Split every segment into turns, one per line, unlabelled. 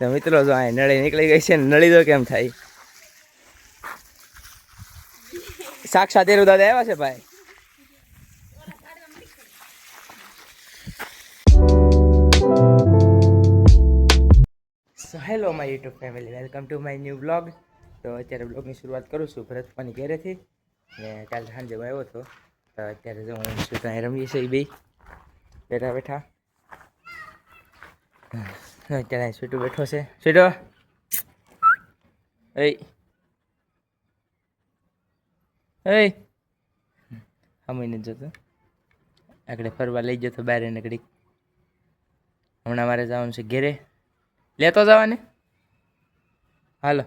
તો મિત્રો જો આ નળી નીકળી ગઈ છે ને, નળી તો કેમ થાય? સાક્ષાત એરું દાદા આવ્યા છે ભાઈ. So hello my YouTube family, welcome to my new blog. તો અત્યારે બ્લોગની શરૂઆત કરું છું ભરત પપ્પાની ઘરેથી. ને કાલે સાંજે હું આવ્યો હતો, તો અત્યારે જો હું શું ત્યાં રમીએ છીએ એ બે બેઠા બેઠા. અત્યારે સ્વીટુ બેઠો છે. સ્વીટો એ હમી નથી જતો, આગળ ફરવા લઈ જતો બહાર એને ઘડીક. હમણાં મારે જવાનું છે ઘેરે, લેતો જવાને. હાલો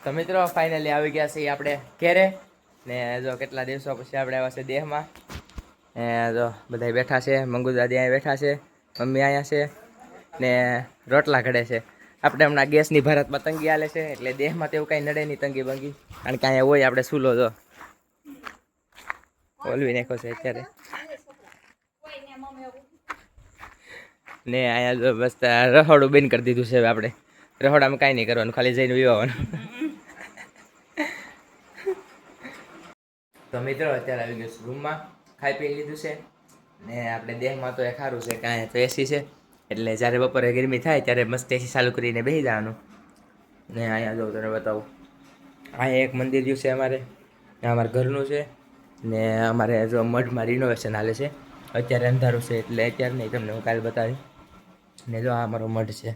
તો મિત્રો ફાઇનલી આવી ગયા છીએ આપણે ઘેરે. ને જો કેટલા દિવસો પછી આપણે આવ્યા છે દેહમાં. ને જો બધા બેઠા છે, મંગુ દાદી અહીંયા બેઠા છે, મમ્મી અહીંયા છે ને રોટલા ઘડે છે. આપણે હમણાં ગેસની ભારતમાં તંગી હાલે છે, એટલે દેહમાં તેવું કાંઈ નડે નહીં તંગી બંગી, કારણ કે અહીંયા હોય આપણે સૂલો જો ઓલવી નાખો છે અત્યારે. ને અહીંયા જો બસ રહોડું બંધ કરી દીધું છે. હવે આપણે રહોડામાં કાંઈ નહીં કરવાનું, ખાલી જઈને વિવાવાનું. તો મિત્રો અત્યારે આવી ગયો છું રૂમમાં, ખાઈ પી લીધું છે. ને આપણે દેહમાં તો એ સારું છે કે અહીંયા તો એસી છે, એટલે જ્યારે બપોરે ગરમી થાય ત્યારે મસ્ત એસી ચાલુ કરીને બેસી જવાનું. ને અહીંયા જો તને બતાવું, અહીંયા એક મંદિર રહ્યું છે અમારે, અમારા ઘરનું છે. ને અમારે જો મઢમાં રિનોવેશન હાલે છે, અત્યારે અંધારું છે એટલે અત્યારે નહીં, તમને હું કાલે બતાવી. ને જો આ અમારો મઢ છે,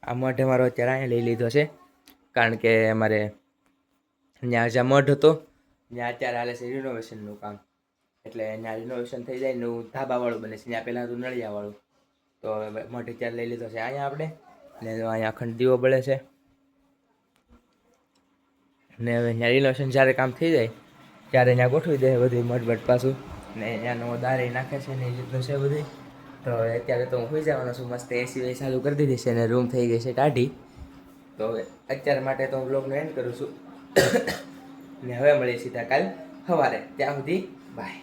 આ મઢ અમારો અત્યારે અહીંયા લઈ લીધો છે, કારણ કે અમારે ત્યાં જ્યાં મઢ હતો ત્યાં અત્યારે હાલે છે રિનોવેશનનું કામ, એટલે ત્યાં રિનોવેશન થઈ જાય ને ધાબાવાળું બને છે. ત્યાં પહેલાં હતું નળિયાવાળું, તો મઢ અત્યારે લઈ લીધો છે અહીંયા આપણે. ને અહીંયા અખંડ દીવો બળે છે. ને હવે ત્યાં રિનોવેશન જ્યારે કામ થઈ જાય ત્યારે ત્યાં ગોઠવી દે બધું મઢ પાછું. ને ત્યાંનો દારે નાખે છે ને એ રીતનું છે બધું. તો અત્યારે તો હું સુઈ જવાનો છું, મસ્ત એસી વેસી ચાલુ કરી દીધી છે ને રૂમ થઈ ગઈ છે ટાઢી. તો હવે અત્યાર માટે તો હું બ્લોગનો એન્ડ કરું છું. ને હવે મળીએ સીધા કાલ સવારે, ત્યાં સુધી bye.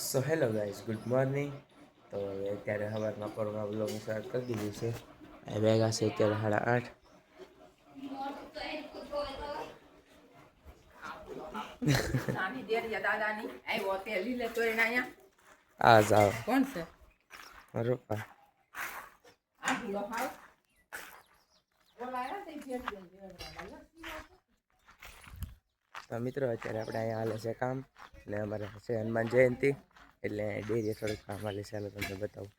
So hello guys, good morning. તો હવે અત્યારે સવારમાં કોરોના બ્લોગની સ્ટાર્ટ કરી દીધી છે. એ ભેગા છે અત્યારે 8:30. આ જાઓ કોણ છે? રૂપા. તો મિત્રો અત્યારે આપણે અહીંયા હાલે છે કામ, ને અમારે છે હનુમાન જયંતિ, એટલે ડેરી થોડુંક કામ હાલે છે. હાલો તમને બતાવું.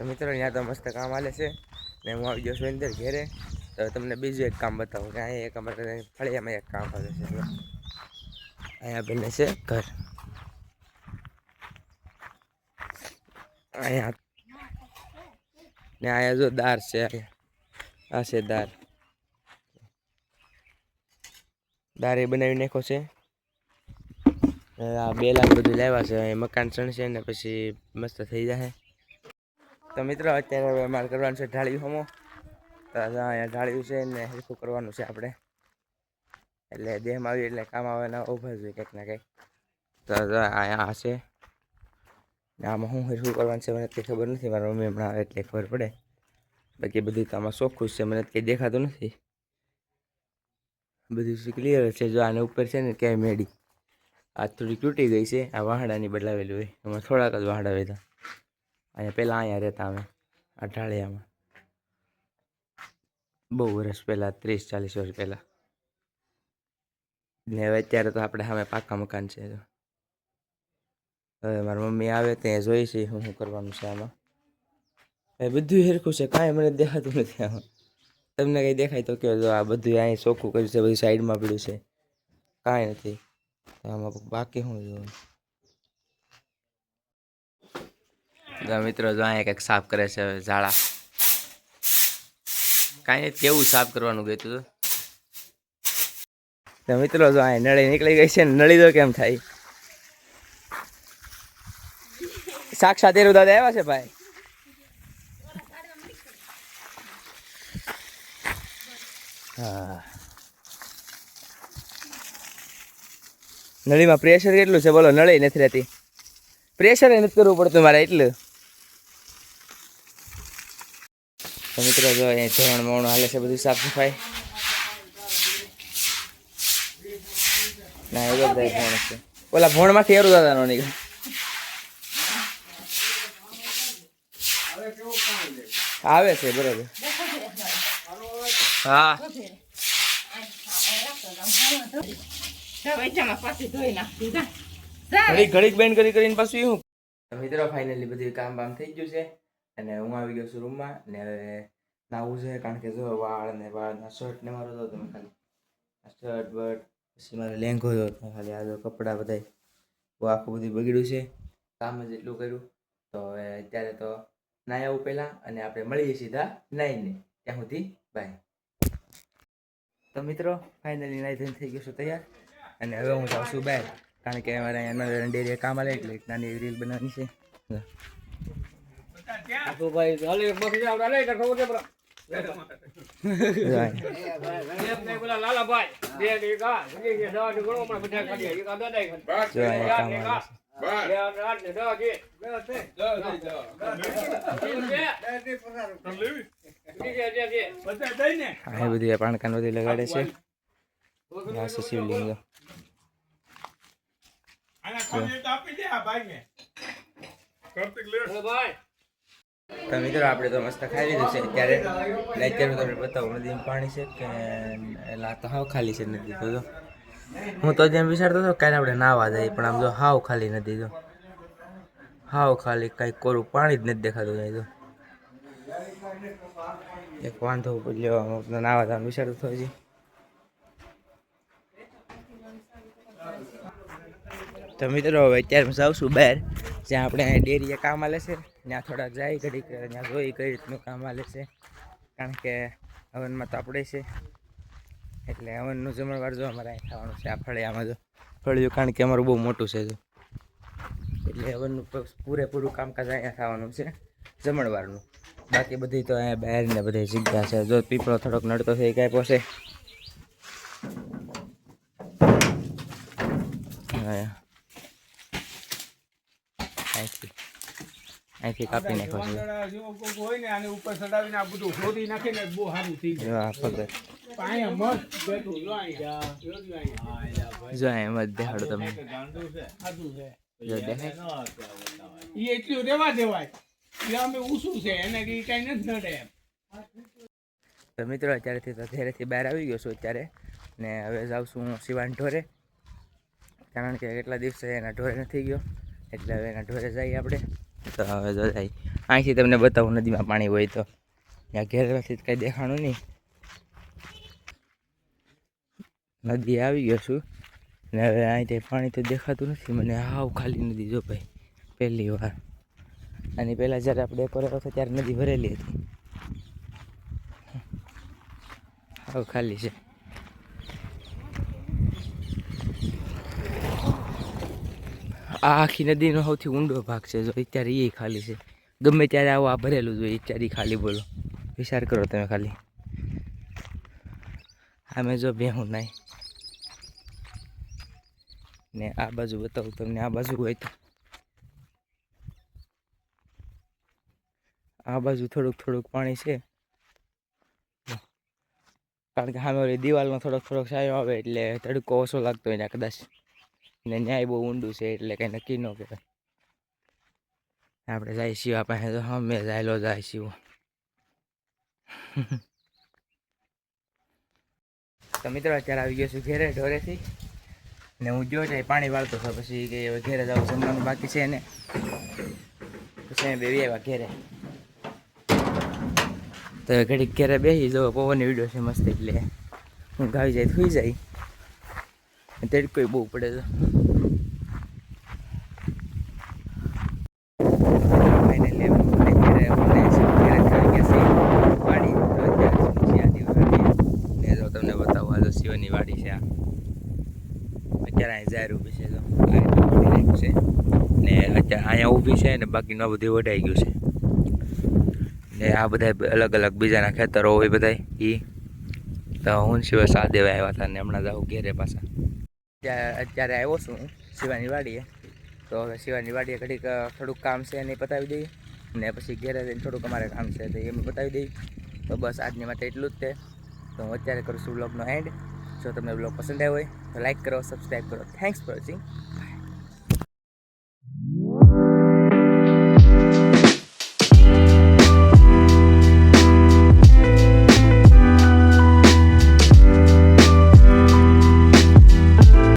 મિત્રો અહીંયા તો મસ્ત કામ હાલે છે, ને હું આવી ગયો છું અંદર ઘેરે. તો તમને બીજું એક કામ બતાવું કે અહીંયા એક અમારે ફળિયામાં એક કામ હાલે છે. અહીંયા બને છે ઘર, અહીંયા ને અહીંયા જો દાર છે, આ છે દાર, દાર એ બનાવી નાખો છે. આ 2 લાખ બધું લાવ્યા છે, મકાન ચણશે ને પછી મસ્ત થઈ જશે. તો મિત્રો અત્યારે હવે અમારે કરવાનું છે ઢાળિયું હમો. તો અહીંયા ઢાળિયું છે ને હરખું કરવાનું છે આપણે, એટલે દેહમાં આવી એટલે કામ આવવાના ઊભા જોઈએ કંઈક ના કંઈક. તો અહીંયા છે ને આમાં શું હરખું કરવાનું છે મને કંઈ ખબર નથી, મારા મમ્મી હમણાં આવે એટલે ખબર પડે. બાકી બધું તો આમાં ચોખ્ખું છે, મને કંઈ દેખાતું નથી, બધું ક્લિયર છે. જો આને ઉપર છે ને ક્યાંય મેડી આ થોડી તૂટી ગઈ છે, આ વાહડાની બદલાવેલું હોય, એમાં થોડાક જ વાહડા હતા. અહીંયા પહેલાં અહીંયા રહેતા અમે આ ઢાળિયામાં, બહુ વર્ષ પહેલાં, 30-40 વર્ષ પહેલાં. ને હવે અત્યારે તો આપણે સામે પાકા મકાન છે. હવે મારી મમ્મી આવે ત્યાં જોઈ છે શું કરવાનું છે આમાં. એ બધું હરખું છે, કાંઈ મને દેખાતું નથી આમાં. તમને કંઈ દેખાય તો કહો. જો આ બધું અહીં ચોખ્ખું કર્યું છે, બધું સાઈડમાં પડ્યું છે, કાંઈ નથી આમાં. બાકી શું જોવાનું? મિત્રો જો અહીંયા કંઈક સાફ કરે છે ઝાડા, કાંઈ નથી કેવું સાફ કરવાનું કહેતું હતું. તો મિત્રો જો અહીં નળી નીકળી ગઈ છે ને, નળી તો કેમ થાય. સાક્ષાત એરું દાદા આવ્યા છે ભાઈ. હા, નળીમાં પ્રેશર કેટલું છે બોલો? નળી નથી રહેતી, પ્રેશર નથી કરવું પડતું મારે એટલું. તો મિત્રો જો અહીં ધોરણ મોણ હાલે છે, બધું સાફ સફાઈ ના એ બધા ભોણ છે. ઓલા ભોણમાંથી એરું દાદા નો નીકળે. આવે છે બરોબર. હા ઘડીક બેન કરીને પાછું એવું. મિત્રો ફાઇનલી બધું કામ બામ થઈ ગયું છે અને હું આવી ગયો છું રૂમમાં ને હવે નાવું છે, કારણ કે જો વાળ ને વાળના શર્ટ ને મારો તો તમે ખાલી શર્ટ બર્ટ પછી મારે લેંઘો હતો ખાલી આ કપડાં બધા બહુ આખું બધું બગડ્યું છે, કામ જ એટલું કર્યું. તો હવે અત્યારે તો નાહી આવું પહેલાં અને આપણે મળીએ સીધા નાહીને, ત્યાં સુધી બાય. તો મિત્રો ફાઇનલી નાહી ધોઈને થઈ ગયું છું તૈયાર અને હવે હું જાઉં છું બહાર, કારણ કે અમારે અહીંયા ડેરીએ કામ આવે એટલે નાની એવી રીલ બનાવવાની છે. આ બધી પાણકાન બધી લગાડે છે. શિવલિંગ તો મિત્રો આપણે તો મસ્ત ખાઈ લીધું છે અત્યારે. અત્યારે તમને બતાવું નદીમાં પાણી છે કે એટલે તો હાવ ખાલી છે નદી. તો હું તો જેમ વિચારતો હતો કાલે આપણે નાવા જાય, પણ આમ જો હાવ ખાલી નદી, તો હાવ ખાલી, કાંઈ કોરું પાણી જ નથી દેખાતું. જાય તો એક વાંધો પડ્યો, નાવા જવાનું વિચારતો હતો હજી. તો મિત્રો હવે અત્યારે હું જાઉં છું બહાર, જ્યાં આપણે ડેરીએ કામ આલે છે ત્યાં થોડાક જાય ઘડીક, ત્યાં જોઈ કઈ રીતનું કામ આલે છે, કારણ કે હવનમાં તો આપણે છે એટલે હવનનું જમણવાર જો અમારે અહીં થવાનું છે. આ ફળિયામાં જો ફળિયું, કારણ કે અમારું બહુ મોટું છે જો, એટલે હવનનું પૂરેપૂરું કામકાજ અહીંયા થવાનું છે જમણવારનું. બાકી બધી તો અહીંયા બહાર ને બધી જગ્યા છે. જો પીપળો થોડોક નડતો થઈ કાંઈ પોસે અહીંથી કાપી નાખો છો. જો એમ જ દેખાડો તમે,
એટલું રેવા દેવાય, છે એને કઈ નથી નડે.
તો મિત્રો અત્યારેથી તો ઘરેથી બહાર આવી ગયો છું અત્યારે, ને હવે જાઉં છું હું શિવાન ઢોરે, કારણ કે કેટલા દિવસે એના ઢોરે નથી ગયો, એટલે હવે એના ઢોરે જઈએ આપણે. તો હવે જો જાય અહીંથી તમને બતાવું, નદીમાં પાણી હોય તો ત્યાં ઘેરથી કંઈ દેખાણું નહીં. નદી આવી ગયો છું ને હવે અહીંથી પાણી તો દેખાતું નથી મને, હાવ ખાલી નદી જો ભાઈ. પહેલી વાર, અને પહેલાં જ્યારે આપણે એક વાર હતો ત્યારે નદી ભરેલી હતી, હાવ ખાલી છે. આ આખી નદીનો સૌથી ઊંડો ભાગ છે જો, અત્યારે એ ખાલી છે. ગમે ત્યારે આવું આ ભરેલું જોઈએ, અત્યારે ખાલી. બોલો વિચાર કરો તમે ખાલી. આમે જો બેહું નાય ને આ બાજુ બતાવું તમને, આ બાજુ હોય તો આ બાજુ થોડુંક પાણી છે, કારણ કે સામે ઓલી દિવાલનો થોડોક છાંયો આવે એટલે તડકો ઓછો લાગતો હોય ને કદાચ, ને ન્યાય બહુ ઊંડું છે એટલે કંઈ નક્કી ન કહેવાય. આપણે જાય શિવા પાસે તો અમે જાયલો જાય શિવો. તો મિત્રો અત્યારે આવી ગયો છું ઘેરે ઢોરેથી, ને હું જો જાય પાણી વાળતો હતો, પછી કે હવે ઘેરે જાવ, જમવાનું બાકી છે ને પછી અમે બેવી આવ્યા ઘેરે. તો ઘડીક ઘેરે બેસી જો, પવનની વિડીયો છે મસ્ત, એટલે હું ગાવી જાય સુઈ જાય, તડકો બહુ પડે તો. શિવાની વાડી છે આ. અત્યારે અહીં જાહેર ઊભી છે તો આ રીતનું કરી રાખ્યું છે ને અત્યારે અહીંયા ઊભી છે ને બાકીનું આ બધું વઢાઈ ગયું છે ને આ બધા અલગ અલગ બીજાના ખેતરો હોય બધા એ તો હું શિવા સા દેવા આવ્યા હતા ને હમણાં જાઉં ઘેરે પાછા અત્યારે આવ્યો છું હું શિવાની વાડીએ તો હવે શિવાની વાડીએ ઘડીક થોડુંક કામ છે એને પતાવી દઈએ ને પછી ઘેરે જઈને થોડુંક અમારે કામ છે તો એમ બતાવી દઈએ તો બસ આજની માટે એટલું જ છે તો હું અત્યારે કરું છું વ્લોગનો એન્ડ જો તમને વ્લોગ પસંદ આવ્યો હોય તો લાઈક કરો સબસ્ક્રાઈબ કરો થેન્ક્સ ફોર વોચિંગ.